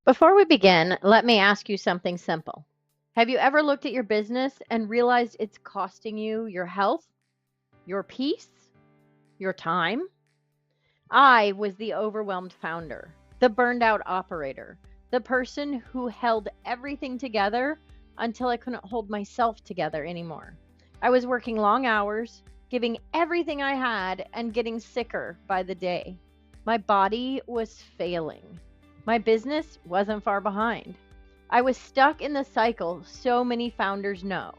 Before we begin, let me ask you something simple. Have you ever looked at your business and realized it's costing you your health, your peace, your time? I was the overwhelmed founder, the burned out operator, the person who held everything together until I couldn't hold myself together anymore. I was working long hours, giving everything I had, and getting sicker by the day. My body was failing. My business wasn't far behind. I was stuck in the cycle so many founders know.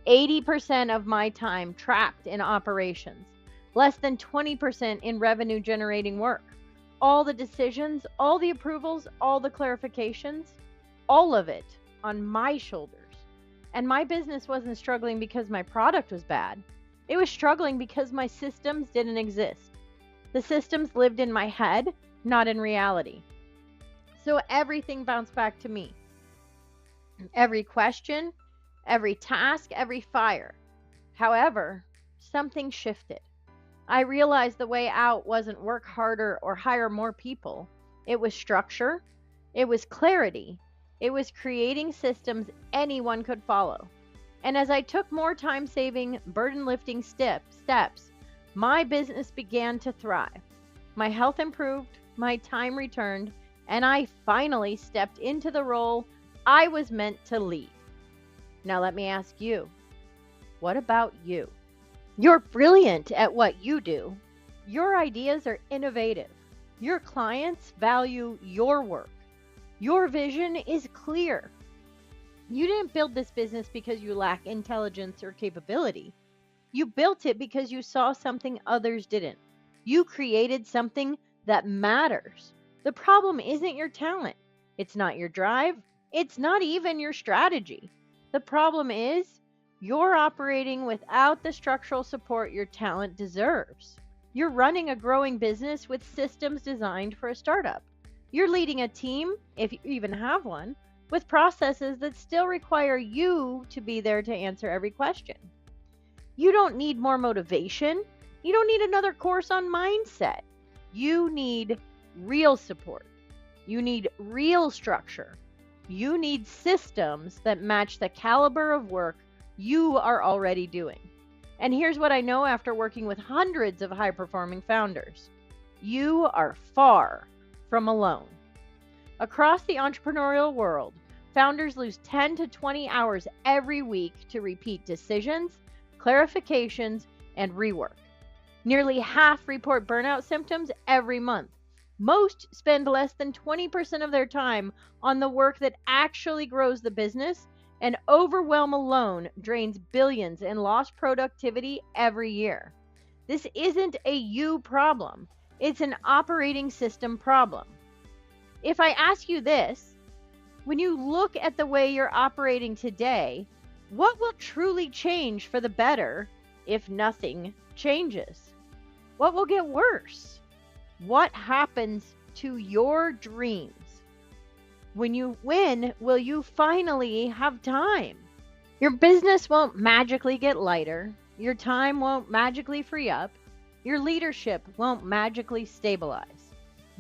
80% of my time trapped in operations, less than 20% in revenue generating work. All the decisions, all the approvals, all the clarifications, all of it on my shoulders. And my business wasn't struggling because my product was bad. It was struggling because my systems didn't exist. The systems lived in my head, not in reality. So everything bounced back to me. Every question, every task, every fire. However, something shifted. I realized the way out wasn't work harder or hire more people. It was structure. It was clarity. It was creating systems anyone could follow. And as I took more time saving, burden lifting steps, my business began to thrive. My health improved, my time returned, and I finally stepped into the role I was meant to lead. Now let me ask you, what about you? You're brilliant at what you do. Your ideas are innovative. Your clients value your work. Your vision is clear. You didn't build this business because you lack intelligence or capability. You built it because you saw something others didn't. You created something that matters. The problem isn't your talent. It's not your drive. It's not even your strategy. The problem is you're operating without the structural support your talent deserves. You're running a growing business with systems designed for a startup. You're leading a team, if you even have one, with processes that still require you to be there to answer every question. You don't need more motivation. You don't need another course on mindset. You need real support. You need real structure. You need systems that match the caliber of work you are already doing. And here's what I know after working with hundreds of high-performing founders. You are far from alone. Across the entrepreneurial world, founders lose 10 to 20 hours every week to repeat decisions, clarifications, and rework. Nearly half report burnout symptoms every month. Most spend less than 20% of their time on the work that actually grows the business, and overwhelm alone drains billions in lost productivity every year. This isn't a you problem. It's an operating system problem. If I ask you this, when you look at the way you're operating today, what will truly change for the better if nothing changes? What will get worse? What happens to your dreams? When will you finally have time? Your business won't magically get lighter. Your time won't magically free up. Your leadership won't magically stabilize.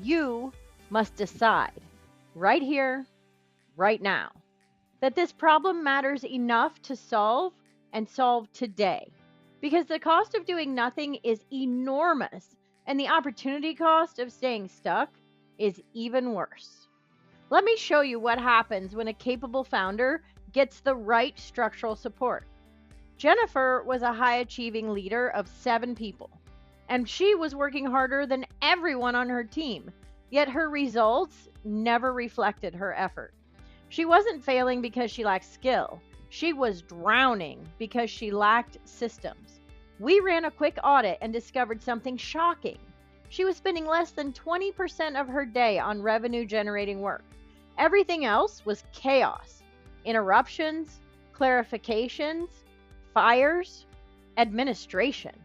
You must decide right here, right now, that this problem matters enough to solve and solve today. Because the cost of doing nothing is enormous, and the opportunity cost of staying stuck is even worse. Let me show you what happens when a capable founder gets the right structural support. Jennifer was a high-achieving leader of 7 people, and she was working harder than everyone on her team, yet her results never reflected her effort. She wasn't failing because she lacked skill. She was drowning because she lacked systems. We ran a quick audit and discovered something shocking. She was spending less than 20% of her day on revenue-generating work. Everything else was chaos. Interruptions, clarifications, fires, administration.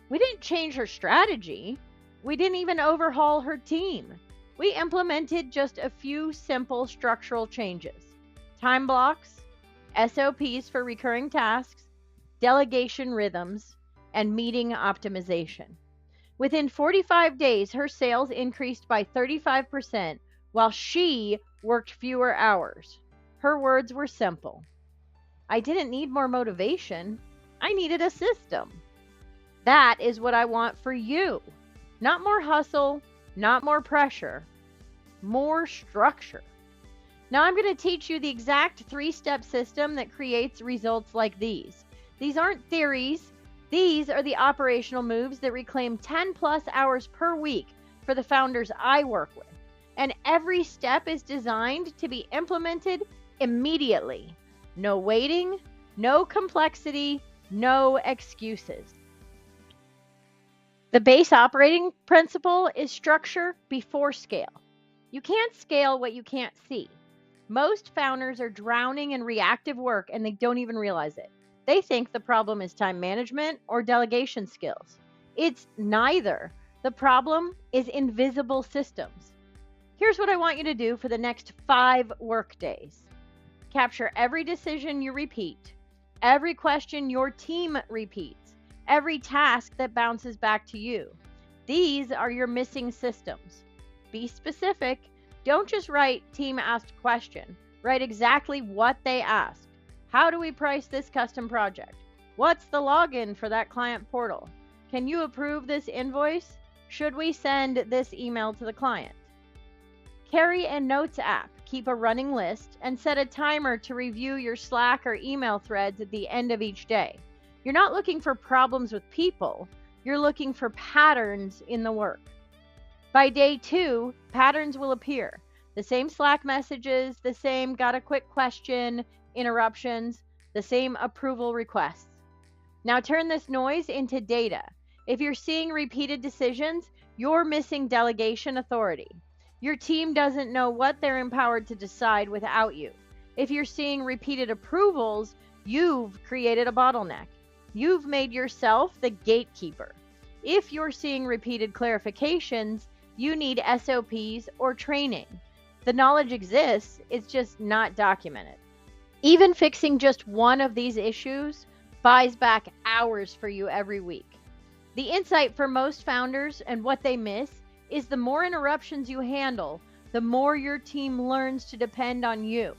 We didn't change her strategy. We didn't even overhaul her team. We implemented just a few simple structural changes. Time blocks, SOPs for recurring tasks, delegation rhythms, and meeting optimization. Within 45 days, her sales increased by 35%, while she worked fewer hours. Her words were simple. I didn't need more motivation. I needed a system. That is what I want for you. Not more hustle, not more pressure, more structure. Now I'm going to teach you the exact 3-step system that creates results like these. These aren't theories. These are the operational moves that reclaim 10 plus hours per week for the founders I work with. And every step is designed to be implemented immediately. No waiting, no complexity, no excuses. The base operating principle is structure before scale. You can't scale what you can't see. Most founders are drowning in reactive work and they don't even realize it. They think the problem is time management or delegation skills. It's neither. The problem is invisible systems. Here's what I want you to do for the next 5 work days. Capture every decision you repeat, every question your team repeats, every task that bounces back to you. These are your missing systems. Be specific. Don't just write team asked question. Write exactly what they asked. How do we price this custom project? What's the login for that client portal? Can you approve this invoice? Should we send this email to the client? Carry a notes app. Keep a running list and set a timer to review your Slack or email threads at the end of each day. You're not looking for problems with people. You're looking for patterns in the work. By day 2, patterns will appear. The same Slack messages, the same got a quick question, interruptions, the same approval requests. Now turn this noise into data. If you're seeing repeated decisions, you're missing delegation authority. Your team doesn't know what they're empowered to decide without you. If you're seeing repeated approvals, you've created a bottleneck. You've made yourself the gatekeeper. If you're seeing repeated clarifications, you need SOPs or training. The knowledge exists, it's just not documented. Even fixing just one of these issues buys back hours for you every week. The insight for most founders and what they miss is the more interruptions you handle, the more your team learns to depend on you.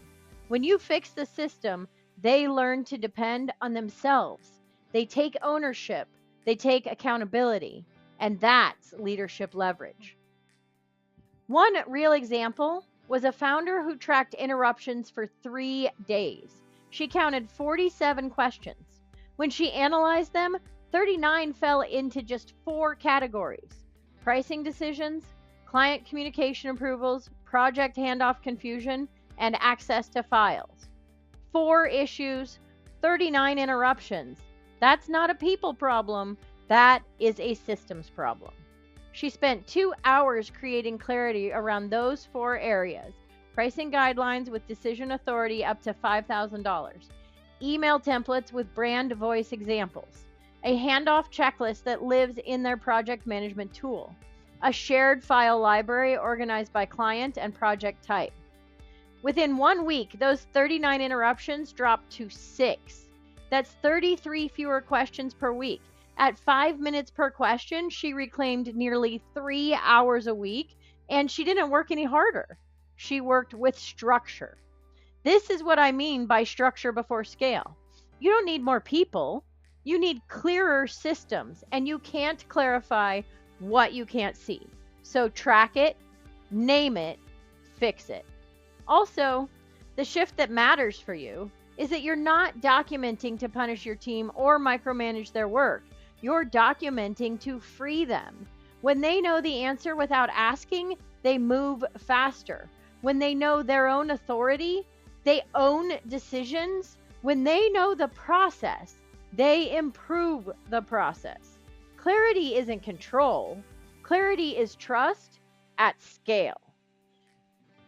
When you fix the system, they learn to depend on themselves. They take ownership, they take accountability, and that's leadership leverage. One real example was a founder who tracked interruptions for 3 days. She counted 47 questions. When she analyzed them, 39 fell into just 4 categories: pricing decisions, client communication approvals, project handoff confusion, and access to files. 4 issues, 39 interruptions. That's not a people problem, that is a systems problem. She spent 2 hours creating clarity around those 4 areas: pricing guidelines with decision authority up to $5,000, email templates with brand voice examples, a handoff checklist that lives in their project management tool, a shared file library organized by client and project type. Within 1 week, those 39 interruptions dropped to 6. That's 33 fewer questions per week. At 5 minutes per question, she reclaimed nearly 3 hours a week, and she didn't work any harder. She worked with structure. This is what I mean by structure before scale. You don't need more people. You need clearer systems, and you can't clarify what you can't see. So track it, name it, fix it. Also, the shift that matters for you is that you're not documenting to punish your team or micromanage their work. You're documenting to free them. When they know the answer without asking, they move faster. When they know their own authority, they own decisions. When they know the process, they improve the process. Clarity isn't control. Clarity is trust at scale.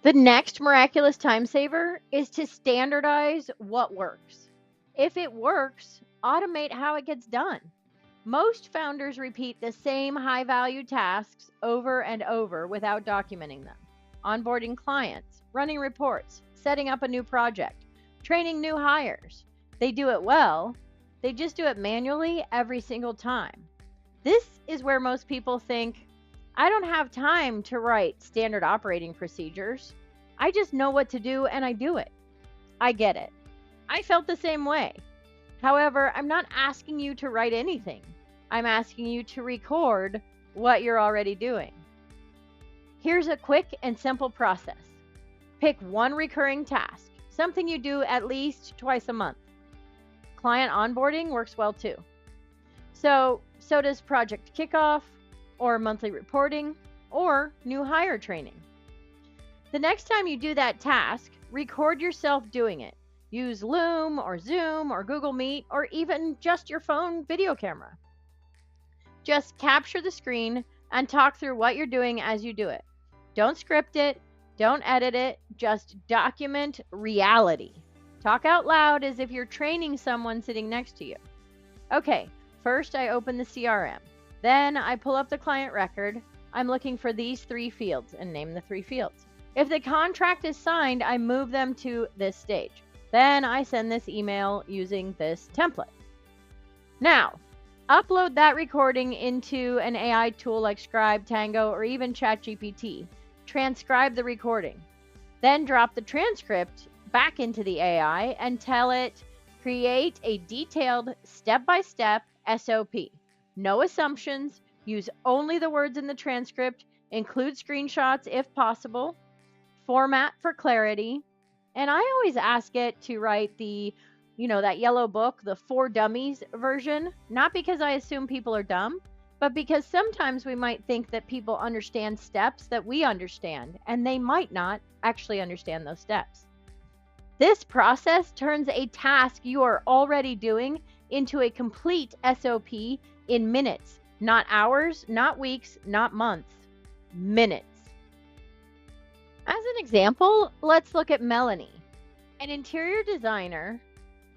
The next miraculous time saver is to standardize what works. If it works, automate how it gets done. Most founders repeat the same high-value tasks over and over without documenting them. Onboarding clients, running reports, setting up a new project, training new hires. They do it well, they just do it manually every single time. This is where most people think, I don't have time to write standard operating procedures. I just know what to do and I do it. I get it. I felt the same way. However, I'm not asking you to write anything. I'm asking you to record what you're already doing. Here's a quick and simple process. Pick one recurring task, something you do at least twice a month. Client onboarding works well too. So does project kickoff, or monthly reporting, or new hire training. The next time you do that task, record yourself doing it. Use Loom or Zoom or Google Meet or even just your phone video camera. Just capture the screen and talk through what you're doing as you do it. Don't script it, don't edit it, just document reality. Talk out loud as if you're training someone sitting next to you. Okay, first I open the CRM. Then I pull up the client record. I'm looking for these 3 fields and name the 3 fields. If the contract is signed, I move them to this stage. Then I send this email using this template. Now, upload that recording into an AI tool like Scribe, Tango, or even ChatGPT. Transcribe the recording. Then drop the transcript back into the AI and tell it, create a detailed step-by-step SOP. No assumptions. Use only the words in the transcript. Include screenshots if possible. Format for clarity. And I always ask it to write that yellow book, the For Dummies version, not because I assume people are dumb, but because sometimes we might think that people understand steps that we understand, and they might not actually understand those steps. This process turns a task you are already doing into a complete SOP in minutes, not hours, not weeks, not months, minutes. As an example, let's look at Melanie, an interior designer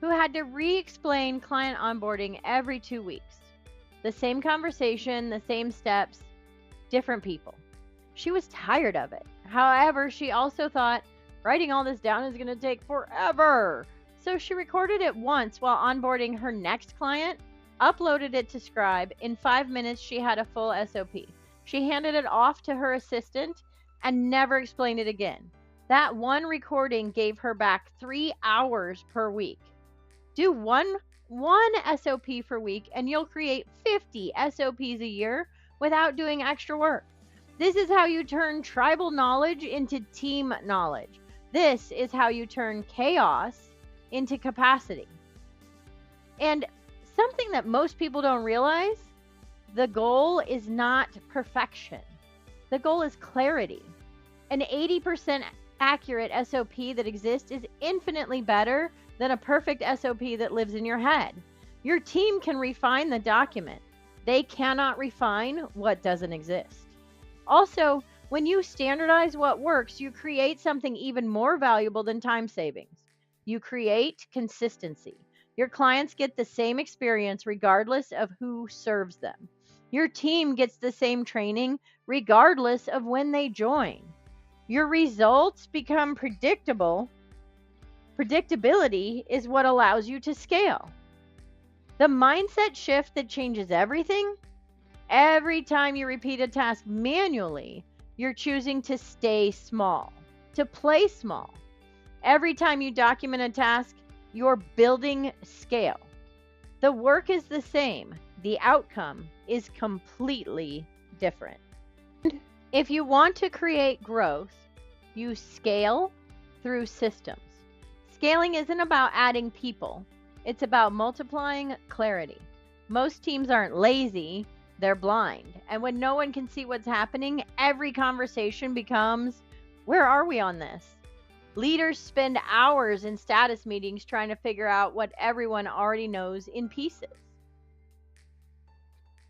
who had to re-explain client onboarding every 2 weeks. The same conversation, the same steps, different people. She was tired of it. However, she also thought, writing all this down is going to take forever. So she recorded it once while onboarding her next client, uploaded it to Scribe. In 5 minutes, she had a full SOP. She handed it off to her assistant and never explained it again. That one recording gave her back 3 hours per week. Do one SOP per week and you'll create 50 SOPs a year without doing extra work. This is how you turn tribal knowledge into team knowledge. This is how you turn chaos into capacity. And something that most people don't realize, the goal is not perfection. The goal is clarity. An 80% accurate SOP that exists is infinitely better than a perfect SOP that lives in your head. Your team can refine the document. They cannot refine what doesn't exist. Also, when you standardize what works, you create something even more valuable than time savings. You create consistency. Your clients get the same experience regardless of who serves them. Your team gets the same training regardless of when they join. Your results become predictable. Predictability is what allows you to scale. The mindset shift that changes everything. Every time you repeat a task manually, you're choosing to stay small, to play small. Every time you document a task, you're building scale. The work is the same. The outcome is completely different. If you want to create growth, you scale through systems. Scaling isn't about adding people. It's about multiplying clarity. Most teams aren't lazy, they're blind. And when no one can see what's happening, every conversation becomes, where are we on this? Leaders spend hours in status meetings trying to figure out what everyone already knows in pieces.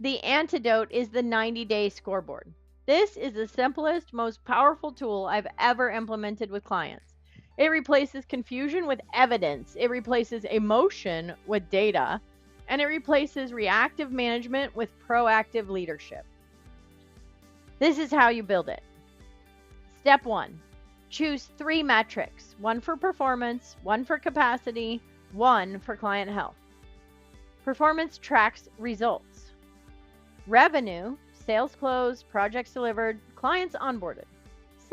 The antidote is the 90-day scoreboard. This is the simplest, most powerful tool I've ever implemented with clients. It replaces confusion with evidence. It replaces emotion with data. And it replaces reactive management with proactive leadership. This is how you build it. Step 1. Choose 3 metrics. 1 for performance, 1 for capacity, 1 for client health. Performance tracks results. Revenue, sales closed, projects delivered, clients onboarded.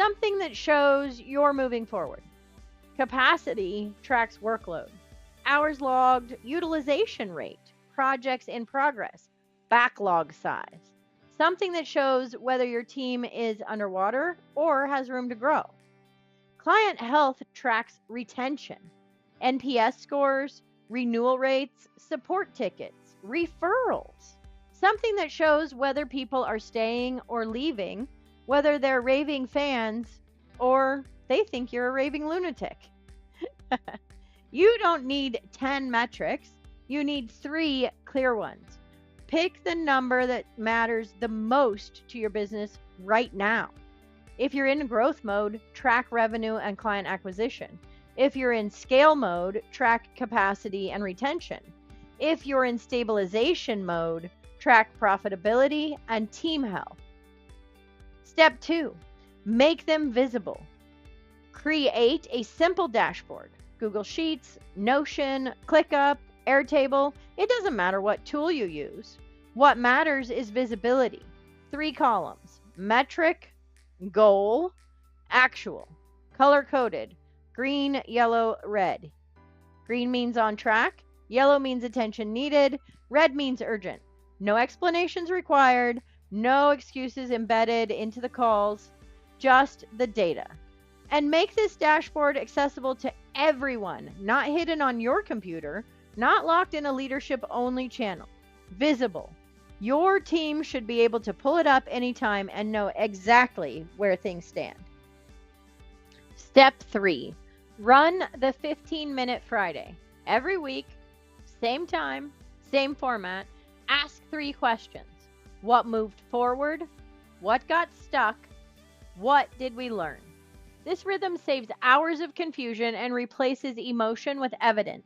something that shows you're moving forward. Capacity tracks workload, hours logged, utilization rate, projects in progress, backlog size. Something that shows whether your team is underwater or has room to grow. Client health tracks retention, NPS scores, renewal rates, support tickets, referrals. Something that shows whether people are staying or leaving, whether they're raving fans or they think you're a raving lunatic. You don't need 10 metrics. You need 3 clear ones. Pick the number that matters the most to your business right now. If you're in growth mode, track revenue and client acquisition. If you're in scale mode, track capacity and retention. If you're in stabilization mode, track profitability and team health. Step 2, make them visible. Create a simple dashboard. Google Sheets, Notion, ClickUp, Airtable. It doesn't matter what tool you use. What matters is visibility. 3 columns: metric, goal, actual, color-coded, green, yellow, red. Green means on track, yellow means attention needed, red means urgent. No explanations required, no excuses embedded into the calls, just the data. And make this dashboard accessible to everyone, not hidden on your computer, not locked in a leadership-only channel. Visible. Your team should be able to pull it up anytime and know exactly where things stand. Step 3, run the 15-minute Friday. Every week, same time, same format, ask 3 questions. What moved forward? What got stuck? What did we learn? This rhythm saves hours of confusion and replaces emotion with evidence.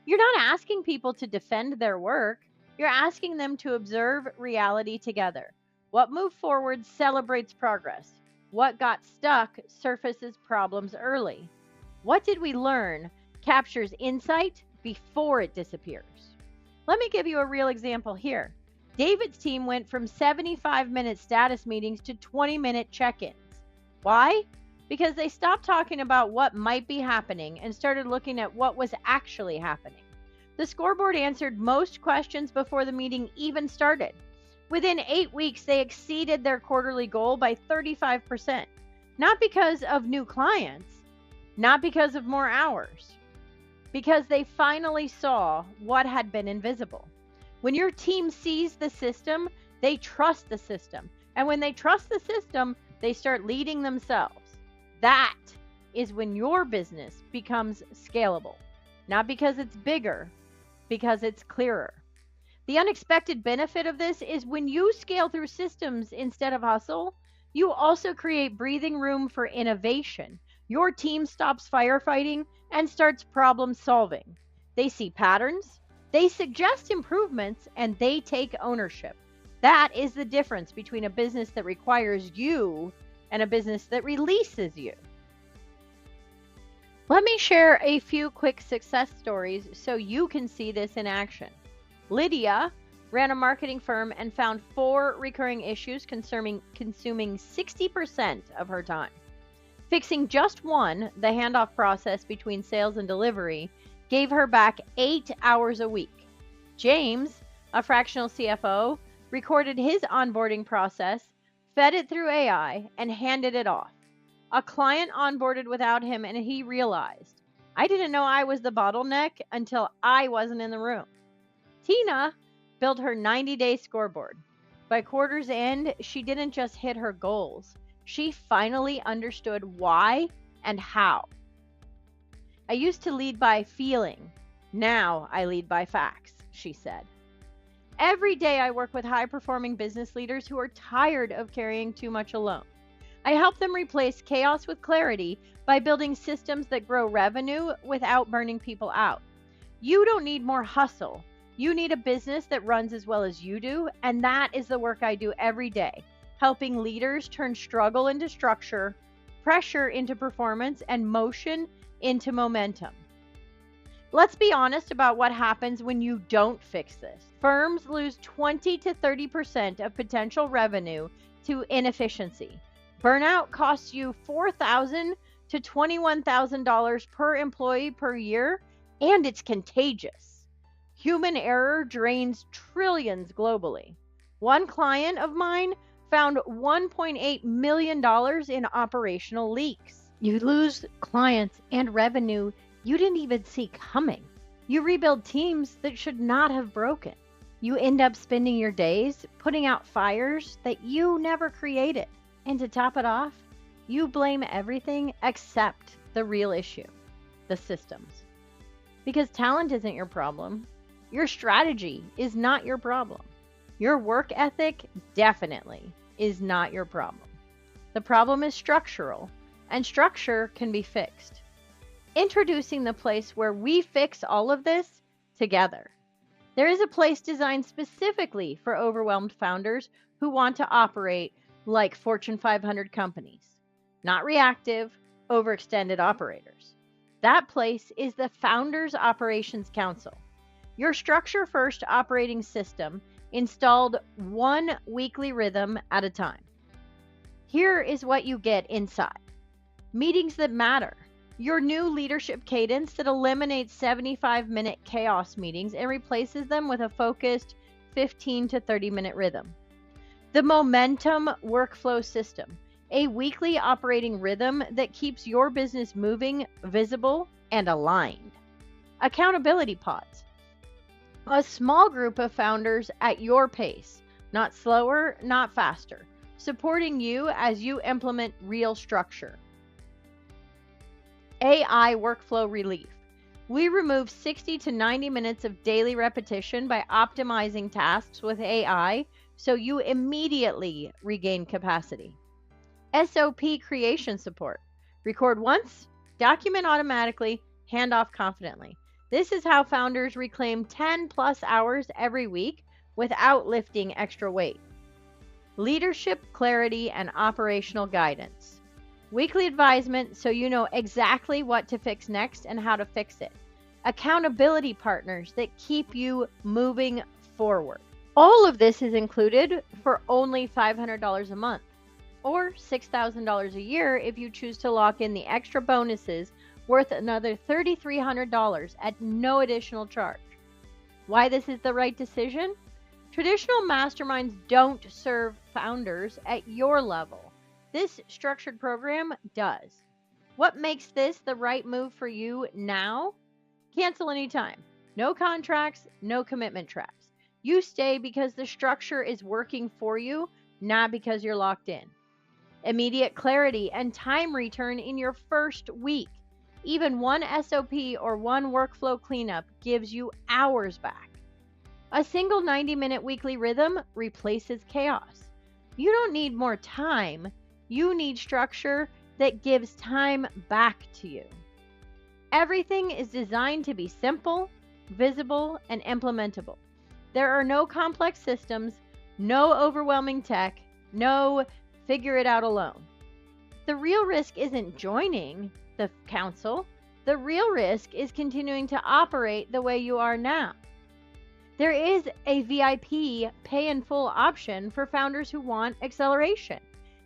You're not asking people to defend their work. You're asking them to observe reality together. What moved forward celebrates progress. What got stuck surfaces problems early. What did we learn captures insight before it disappears. Let me give you a real example here. David's team went from 75-minute status meetings to 20-minute check-ins. Why? Because they stopped talking about what might be happening and started looking at what was actually happening. The scoreboard answered most questions before the meeting even started. Within 8 weeks, they exceeded their quarterly goal by 35%. Not because of new clients, not because of more hours, because they finally saw what had been invisible. When your team sees the system, they trust the system. And when they trust the system, they start leading themselves. That is when your business becomes scalable. Not because it's bigger, because it's clearer. The unexpected benefit of this is when you scale through systems instead of hustle, you also create breathing room for innovation. Your team stops firefighting and starts problem solving. They see patterns, they suggest improvements, and they take ownership. That is the difference between a business that requires you and a business that releases you. Let me share a few quick success stories so you can see this in action. Lydia ran a marketing firm and found 4 recurring issues consuming 60% of her time. Fixing just one, the handoff process between sales and delivery, gave her back 8 hours a week. James, a fractional CFO, recorded his onboarding process, fed it through AI, and handed it off. A client onboarded without him, and he realized, I didn't know I was the bottleneck until I wasn't in the room. Tina built her 90-day scoreboard. By quarter's end, she didn't just hit her goals. She finally understood why and how. I used to lead by feeling. Now I lead by facts, she said. Every day I work with high-performing business leaders who are tired of carrying too much alone. I help them replace chaos with clarity by building systems that grow revenue without burning people out. You don't need more hustle. You need a business that runs as well as you do, and that is the work I do every day, helping leaders turn struggle into structure, pressure into performance, and motion into momentum. Let's be honest about what happens when you don't fix this. Firms lose 20 to 30% of potential revenue to inefficiency. Burnout costs you $4,000 to $21,000 per employee per year, and it's contagious. Human error drains trillions globally. One client of mine found $1.8 million in operational leaks. You lose clients and revenue you didn't even see coming. You rebuild teams that should not have broken. You end up spending your days putting out fires that you never created. And to top it off, you blame everything except the real issue, the systems. Because talent isn't your problem. Your strategy is not your problem. Your work ethic definitely is not your problem. The problem is structural, and structure can be fixed. Introducing the place where we fix all of this together. There is a place designed specifically for overwhelmed founders who want to operate like Fortune 500 companies, not reactive, overextended operators. That place is the Founders Operations Council, your structure-first operating system installed one weekly rhythm at a time. Here is what you get inside. Meetings that matter. Your new leadership cadence that eliminates 75-minute chaos meetings and replaces them with a focused 15 to 30-minute rhythm. The momentum workflow system, a weekly operating rhythm that keeps your business moving, visible, and aligned. Accountability pods. A small group of founders at your pace, not slower, not faster, supporting you as you implement real structure. AI workflow relief. We remove 60 to 90 minutes of daily repetition by optimizing tasks with AI so you immediately regain capacity. SOP creation support. Record once, document automatically, hand off confidently. This is how founders reclaim 10 plus hours every week without lifting extra weight. Leadership clarity and operational guidance. Weekly advisement so you know exactly what to fix next and how to fix it. Accountability partners that keep you moving forward. All of this is included for only $500 a month or $6,000 a year if you choose to lock in the extra bonuses worth another $3,300 at no additional charge. Why this is the right decision? Traditional masterminds don't serve founders at your level. This structured program does. What makes this the right move for you now? Cancel anytime. No contracts, no commitment traps. You stay because the structure is working for you, not because you're locked in. Immediate clarity and time return in your first week. Even one SOP or one workflow cleanup gives you hours back. A single 90-minute weekly rhythm replaces chaos. You don't need more time. You need structure that gives time back to you. Everything is designed to be simple, visible, and implementable. There are no complex systems, no overwhelming tech, no figure it out alone. The real risk isn't joining the council. The real risk is continuing to operate the way you are now. There is a VIP pay in full option for founders who want acceleration.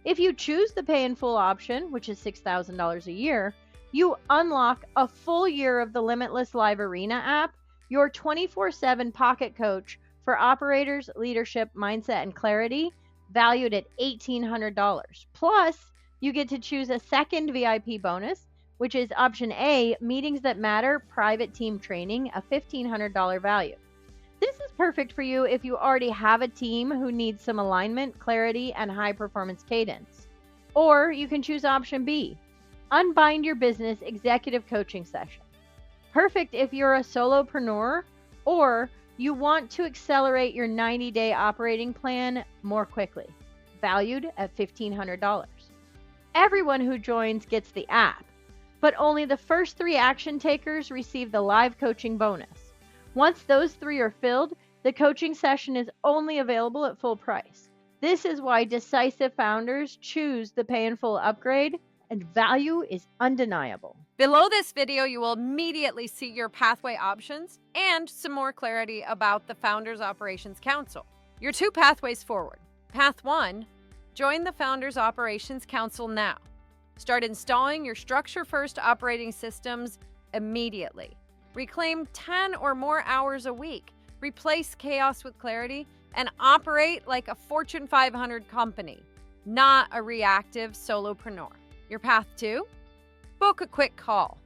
If you choose the pay in full option, which is $6,000 a year, you unlock a full year of the Limitless Live Arena app, your 24/7 pocket coach for operators, leadership, mindset, and clarity, valued at $1,800. Plus, you get to choose a second VIP bonus, which is option A, meetings that matter, private team training, a $1,500 value. This is perfect for you if you already have a team who needs some alignment, clarity, and high performance cadence. Or you can choose option B, Unbind Your Business Executive Coaching Session. Perfect if you're a solopreneur or you want to accelerate your 90-day operating plan more quickly, valued at $1,500. Everyone who joins gets the app, but only the first 3 action takers receive the live coaching bonus. Once those 3 are filled, the coaching session is only available at full price. This is why decisive founders choose the pay in full upgrade, and value is undeniable. Below this video, you will immediately see your pathway options and some more clarity about the Founders Operations Council. Your 2 pathways forward. Path 1, Join the Founders Operations Council now. Start installing your structure-first operating systems immediately. Reclaim 10 or more hours a week. Replace chaos with clarity and operate like a Fortune 500 company, not a reactive solopreneur. Your path to? Book a quick call.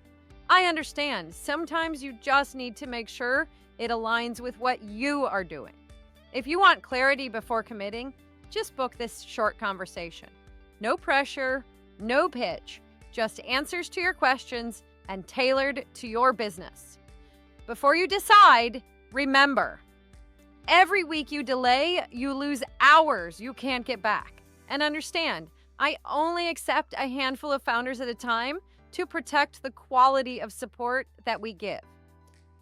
I understand. Sometimes you just need to make sure it aligns with what you are doing. If you want clarity before committing, just book this short conversation. No pressure, no pitch, just answers to your questions and tailored to your business. Before you decide, remember, every week you delay, you lose hours you can't get back. And understand, I only accept a handful of founders at a time to protect the quality of support that we give.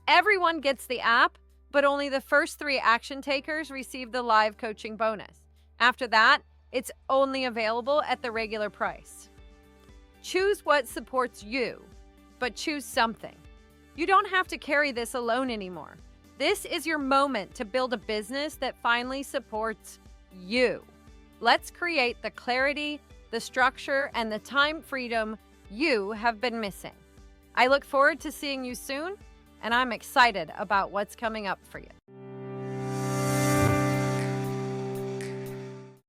Everyone gets the app, but only the first 3 action takers receive the live coaching bonus. After that, it's only available at the regular price. Choose what supports you, but choose something. You don't have to carry this alone anymore. This is your moment to build a business that finally supports you. Let's create the clarity, the structure, and the time freedom you have been missing. I look forward to seeing you soon, and I'm excited about what's coming up for you.